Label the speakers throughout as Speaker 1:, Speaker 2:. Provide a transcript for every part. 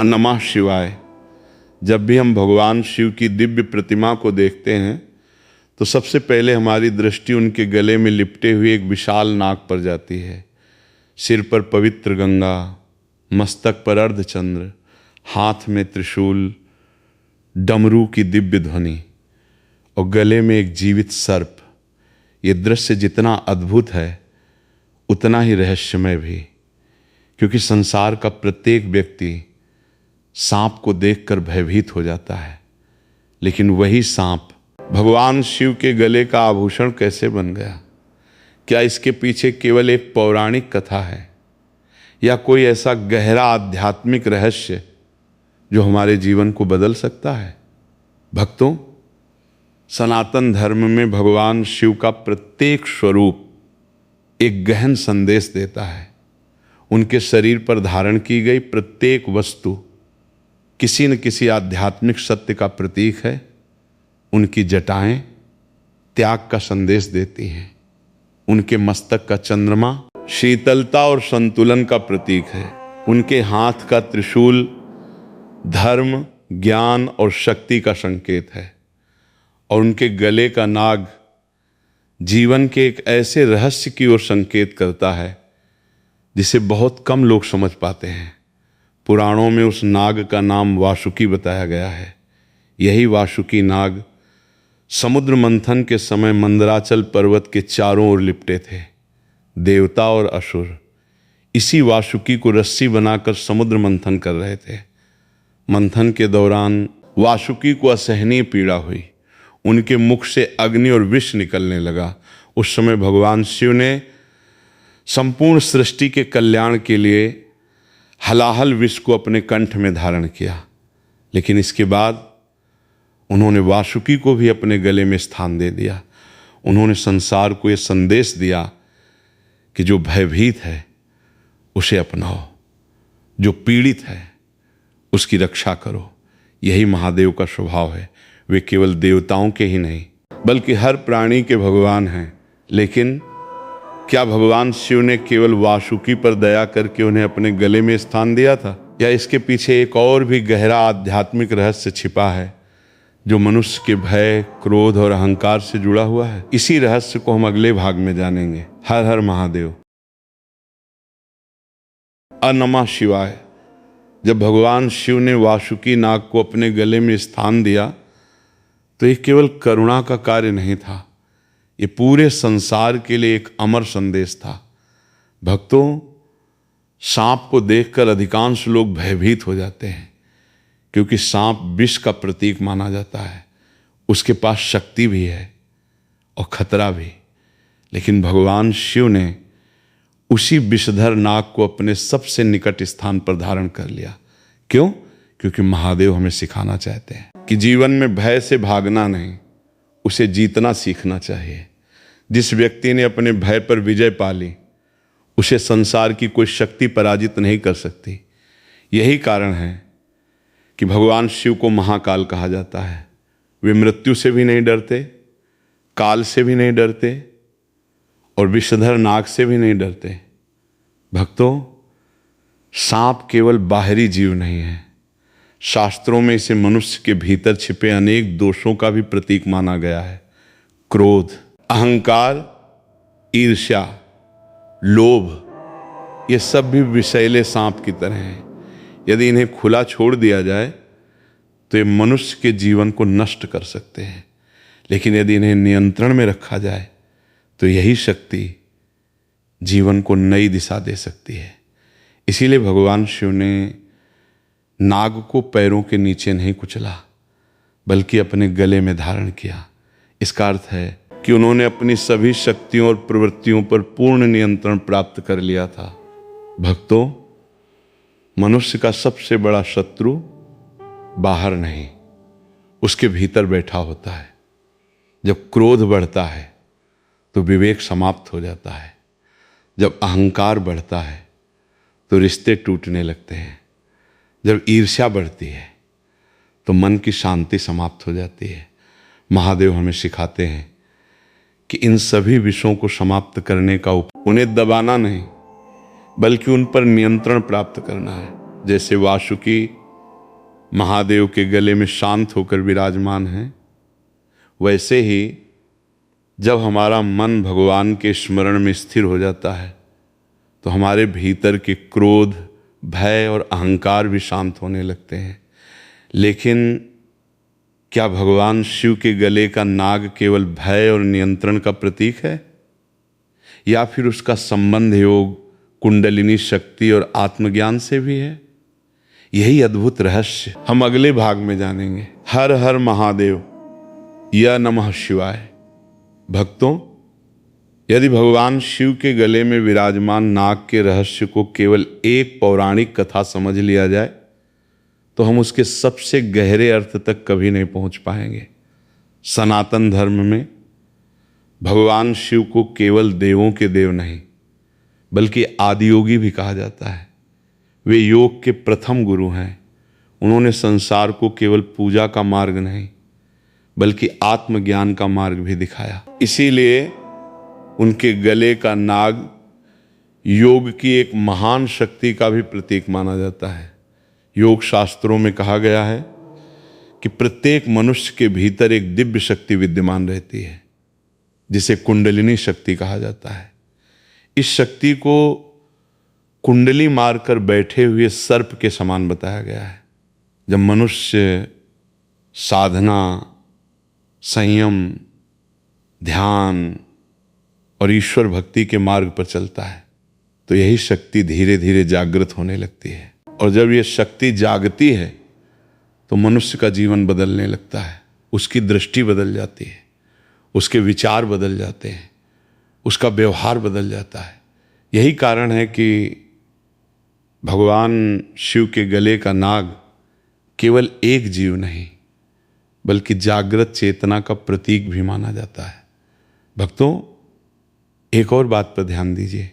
Speaker 1: नमः शिवाय। जब भी हम भगवान शिव की दिव्य प्रतिमा को देखते हैं तो सबसे पहले हमारी दृष्टि उनके गले में लिपटे हुए एक विशाल नाग पर जाती है। सिर पर पवित्र गंगा, मस्तक पर अर्धचंद्र, हाथ में त्रिशूल, डमरू की दिव्य ध्वनि और गले में एक जीवित सर्प। ये दृश्य जितना अद्भुत है उतना ही रहस्यमय भी, क्योंकि संसार का प्रत्येक व्यक्ति सांप को देखकर भयभीत हो जाता है, लेकिन वही सांप भगवान शिव के गले का आभूषण कैसे बन गया? क्या इसके पीछे केवल एक पौराणिक कथा है या कोई ऐसा गहरा आध्यात्मिक रहस्य जो हमारे जीवन को बदल सकता है? भक्तों, सनातन धर्म में भगवान शिव का प्रत्येक स्वरूप एक गहन संदेश देता है। उनके शरीर पर धारण की गई प्रत्येक वस्तु किसी न किसी आध्यात्मिक सत्य का प्रतीक है। उनकी जटाएं त्याग का संदेश देती हैं। उनके मस्तक का चंद्रमा शीतलता और संतुलन का प्रतीक है। उनके हाथ का त्रिशूल धर्म, ज्ञान और शक्ति का संकेत है। और उनके गले का नाग जीवन के एक ऐसे रहस्य की ओर संकेत करता है जिसे बहुत कम लोग समझ पाते हैं। पुराणों में उस नाग का नाम वासुकी बताया गया है। यही वासुकी नाग समुद्र मंथन के समय मंदराचल पर्वत के चारों ओर लिपटे थे। देवता और असुर इसी वासुकी को रस्सी बनाकर समुद्र मंथन कर रहे थे। मंथन के दौरान वासुकी को असहनीय पीड़ा हुई। उनके मुख से अग्नि और विष निकलने लगा। उस समय भगवान शिव ने संपूर्ण सृष्टि के कल्याण के लिए हलाहल विष को अपने कंठ में धारण किया, लेकिन इसके बाद उन्होंने वासुकी को भी अपने गले में स्थान दे दिया। उन्होंने संसार को यह संदेश दिया कि जो भयभीत है उसे अपनाओ, जो पीड़ित है उसकी रक्षा करो। यही महादेव का स्वभाव है। वे केवल देवताओं के ही नहीं बल्कि हर प्राणी के भगवान हैं। लेकिन क्या भगवान शिव ने केवल वासुकी पर दया करके उन्हें अपने गले में स्थान दिया था, या इसके पीछे एक और भी गहरा आध्यात्मिक रहस्य छिपा है जो मनुष्य के भय, क्रोध और अहंकार से जुड़ा हुआ है? इसी रहस्य को हम अगले भाग में जानेंगे। हर हर महादेव। नमः शिवाय। जब भगवान शिव ने वासुकी नाग को अपने गले में स्थान दिया तो यह केवल करुणा का कार्य नहीं था, ये पूरे संसार के लिए एक अमर संदेश था। भक्तों, सांप को देखकर अधिकांश लोग भयभीत हो जाते हैं, क्योंकि सांप विष का प्रतीक माना जाता है। उसके पास शक्ति भी है और खतरा भी। लेकिन भगवान शिव ने उसी विषधर नाग को अपने सबसे निकट स्थान पर धारण कर लिया। क्यों? क्योंकि महादेव हमें सिखाना चाहते हैं कि जीवन में भय से भागना नहीं, उसे जीतना सीखना चाहिए। जिस व्यक्ति ने अपने भय पर विजय पा ली उसे संसार की कोई शक्ति पराजित नहीं कर सकती। यही कारण है कि भगवान शिव को महाकाल कहा जाता है। वे मृत्यु से भी नहीं डरते, काल से भी नहीं डरते और विषधर नाग से भी नहीं डरते। भक्तों, सांप केवल बाहरी जीव नहीं है। शास्त्रों में इसे मनुष्य के भीतर छिपे अनेक दोषों का भी प्रतीक माना गया है। क्रोध, अहंकार, ईर्ष्या, लोभ, ये सब भी विषैले सांप की तरह हैं। यदि इन्हें खुला छोड़ दिया जाए तो ये मनुष्य के जीवन को नष्ट कर सकते हैं, लेकिन यदि इन्हें नियंत्रण में रखा जाए तो यही शक्ति जीवन को नई दिशा दे सकती है। इसीलिए भगवान शिव ने नाग को पैरों के नीचे नहीं कुचला बल्कि अपने गले में धारण किया। इसका अर्थ है कि उन्होंने अपनी सभी शक्तियों और प्रवृत्तियों पर पूर्ण नियंत्रण प्राप्त कर लिया था। भक्तों, मनुष्य का सबसे बड़ा शत्रु बाहर नहीं, उसके भीतर बैठा होता है। जब क्रोध बढ़ता है तो विवेक समाप्त हो जाता है। जब अहंकार बढ़ता है तो रिश्ते टूटने लगते हैं। जब ईर्ष्या बढ़ती है तो मन की शांति समाप्त हो जाती है। महादेव हमें सिखाते हैं कि इन सभी विषयों को समाप्त करने का उपाय उन्हें दबाना नहीं बल्कि उन पर नियंत्रण प्राप्त करना है। जैसे वासुकी महादेव के गले में शांत होकर विराजमान हैं, वैसे ही जब हमारा मन भगवान के स्मरण में स्थिर हो जाता है तो हमारे भीतर के क्रोध, भय और अहंकार भी शांत होने लगते हैं। लेकिन क्या भगवान शिव के गले का नाग केवल भय और नियंत्रण का प्रतीक है, या फिर उसका संबंध योग कुंडलिनी शक्ति और आत्मज्ञान से भी है? यही अद्भुत रहस्य हम अगले भाग में जानेंगे। हर हर महादेव, या नमः शिवाय। भक्तों, यदि भगवान शिव के गले में विराजमान नाग के रहस्य को केवल एक पौराणिक कथा समझ लिया जाए तो हम उसके सबसे गहरे अर्थ तक कभी नहीं पहुंच पाएंगे। सनातन धर्म में भगवान शिव को केवल देवों के देव नहीं बल्कि आदियोगी भी कहा जाता है। वे योग के प्रथम गुरु हैं। उन्होंने संसार को केवल पूजा का मार्ग नहीं बल्कि आत्मज्ञान का मार्ग भी दिखाया। इसीलिए उनके गले का नाग योग की एक महान शक्ति का भी प्रतीक माना जाता है। योग शास्त्रों में कहा गया है कि प्रत्येक मनुष्य के भीतर एक दिव्य शक्ति विद्यमान रहती है जिसे कुंडलिनी शक्ति कहा जाता है। इस शक्ति को कुंडली मारकर बैठे हुए सर्प के समान बताया गया है। जब मनुष्य साधना, संयम, ध्यान और ईश्वर भक्ति के मार्ग पर चलता है तो यही शक्ति धीरे धीरे जागृत होने लगती है। और जब ये शक्ति जागती है तो मनुष्य का जीवन बदलने लगता है। उसकी दृष्टि बदल जाती है, उसके विचार बदल जाते हैं, उसका व्यवहार बदल जाता है। यही कारण है कि भगवान शिव के गले का नाग केवल एक जीव नहीं बल्कि जागृत चेतना का प्रतीक भी माना जाता है। भक्तों, एक और बात पर ध्यान दीजिए।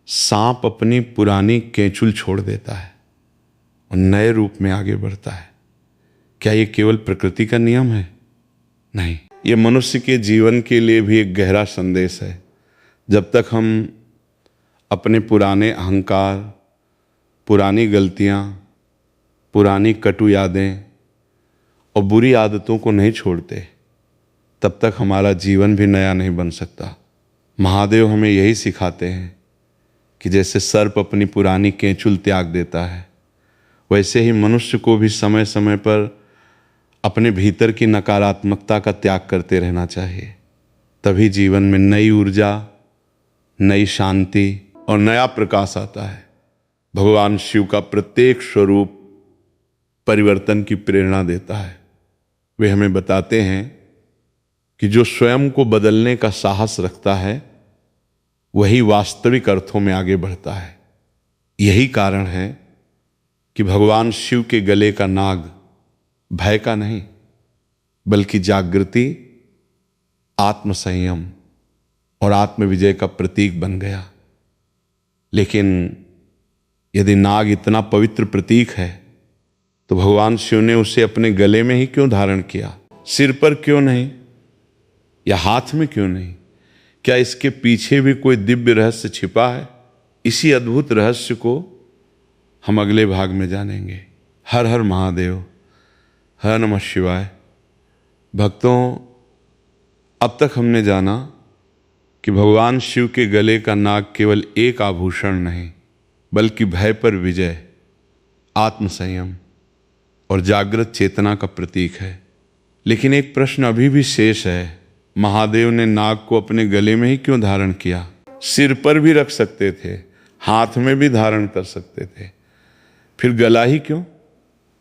Speaker 1: सांप अपनी पुरानी केंचुल छोड़ देता है और नए रूप में आगे बढ़ता है। क्या ये केवल प्रकृति का नियम है? नहीं, ये मनुष्य के जीवन के लिए भी एक गहरा संदेश है। जब तक हम अपने पुराने अहंकार, पुरानी गलतियां, पुरानी कटु यादें और बुरी आदतों को नहीं छोड़ते तब तक हमारा जीवन भी नया नहीं बन सकता। महादेव हमें यही सिखाते हैं कि जैसे सर्प अपनी पुरानी केंचुल त्याग देता है, वैसे ही मनुष्य को भी समय समय पर अपने भीतर की नकारात्मकता का त्याग करते रहना चाहिए। तभी जीवन में नई ऊर्जा, नई शांति और नया प्रकाश आता है। भगवान शिव का प्रत्येक स्वरूप परिवर्तन की प्रेरणा देता है। वे हमें बताते हैं कि जो स्वयं को बदलने का साहस रखता है वही वास्तविक अर्थों में आगे बढ़ता है। यही कारण है कि भगवान शिव के गले का नाग भय का नहीं बल्कि जागृति, आत्मसंयम और आत्मविजय का प्रतीक बन गया। लेकिन यदि नाग इतना पवित्र प्रतीक है तो भगवान शिव ने उसे अपने गले में ही क्यों धारण किया? सिर पर क्यों नहीं या हाथ में क्यों नहीं? क्या इसके पीछे भी कोई दिव्य रहस्य छिपा है? इसी अद्भुत रहस्य को हम अगले भाग में जानेंगे। हर हर महादेव, हर नमः शिवाय। भक्तों, अब तक हमने जाना कि भगवान शिव के गले का नाग केवल एक आभूषण नहीं बल्कि भय पर विजय, आत्मसंयम और जागृत चेतना का प्रतीक है। लेकिन एक प्रश्न अभी भी शेष है। महादेव ने नाग को अपने गले में ही क्यों धारण किया? सिर पर भी रख सकते थे, हाथ में भी धारण कर सकते थे, फिर गला ही क्यों?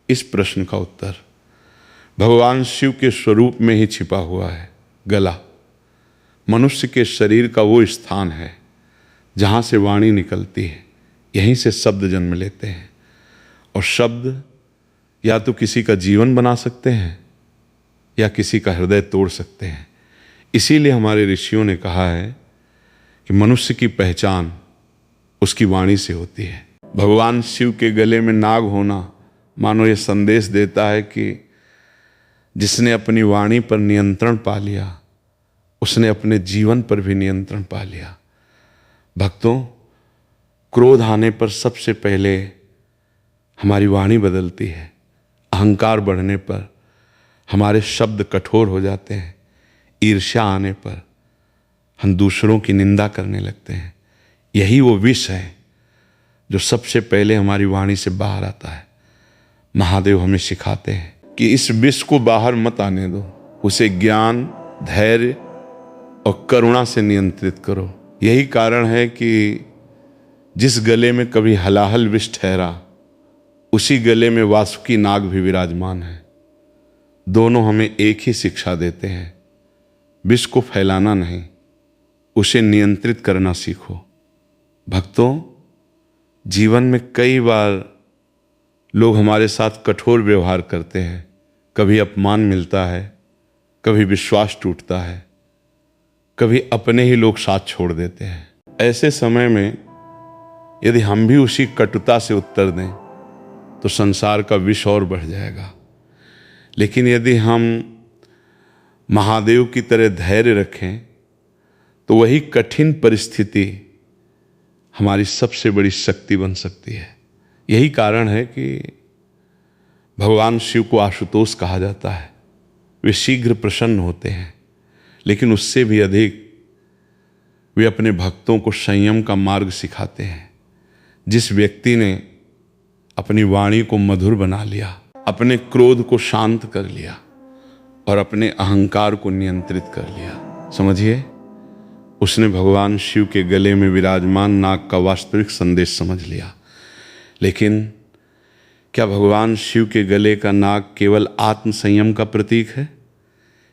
Speaker 1: इस प्रश्न का उत्तर भगवान शिव के स्वरूप में ही छिपा हुआ है। गला मनुष्य के शरीर का वो स्थान है जहाँ से वाणी निकलती है, यहीं से शब्द जन्म लेते हैं और शब्द या तो किसी का जीवन बना सकते हैं या किसी का हृदय तोड़ सकते हैं। इसीलिए हमारे ऋषियों ने कहा है कि मनुष्य की पहचान उसकी वाणी से होती है। भगवान शिव के गले में नाग होना मानो ये संदेश देता है कि जिसने अपनी वाणी पर नियंत्रण पा लिया उसने अपने जीवन पर भी नियंत्रण पा लिया। भक्तों, क्रोध आने पर सबसे पहले हमारी वाणी बदलती है, अहंकार बढ़ने पर हमारे शब्द कठोर हो जाते हैं, ईर्ष्या आने पर हम दूसरों की निंदा करने लगते हैं। यही वो विष है जो सबसे पहले हमारी वाणी से बाहर आता है। महादेव हमें सिखाते हैं कि इस विष को बाहर मत आने दो, उसे ज्ञान, धैर्य और करुणा से नियंत्रित करो। यही कारण है कि जिस गले में कभी हलाहल विष ठहरा, उसी गले में वासुकी नाग भी विराजमान है। दोनों हमें एक ही शिक्षा देते हैं, विष को फैलाना नहीं, उसे नियंत्रित करना सीखो। भक्तों, जीवन में कई बार लोग हमारे साथ कठोर व्यवहार करते हैं। कभी अपमान मिलता है, कभी विश्वास टूटता है, कभी अपने ही लोग साथ छोड़ देते हैं। ऐसे समय में यदि हम भी उसी कटुता से उत्तर दें तो संसार का विष और बढ़ जाएगा। लेकिन यदि हम महादेव की तरह धैर्य रखें तो वही कठिन परिस्थिति हमारी सबसे बड़ी शक्ति बन सकती है। यही कारण है कि भगवान शिव को आशुतोष कहा जाता है। वे शीघ्र प्रसन्न होते हैं, लेकिन उससे भी अधिक वे अपने भक्तों को संयम का मार्ग सिखाते हैं। जिस व्यक्ति ने अपनी वाणी को मधुर बना लिया, अपने क्रोध को शांत कर लिया और अपने अहंकार को नियंत्रित कर लिया, समझिए उसने भगवान शिव के गले में विराजमान नाग का वास्तविक संदेश समझ लिया। लेकिन क्या भगवान शिव के गले का नाग केवल आत्म संयम का प्रतीक है,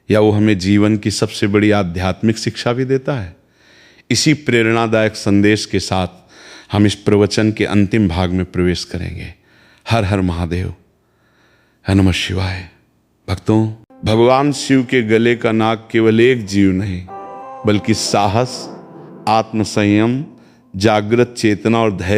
Speaker 1: या वो हमें जीवन की सबसे बड़ी आध्यात्मिक शिक्षा भी देता है? इसी प्रेरणादायक संदेश के साथ हम इस प्रवचन के अंतिम भाग में प्रवेश करेंगे। हर हर महादेव, नमः शिवाय। भक्तों, भगवान शिव के गले का नाग केवल एक जीव नहीं, बल्कि साहस, आत्म संयम, जागृत चेतना और धैर्य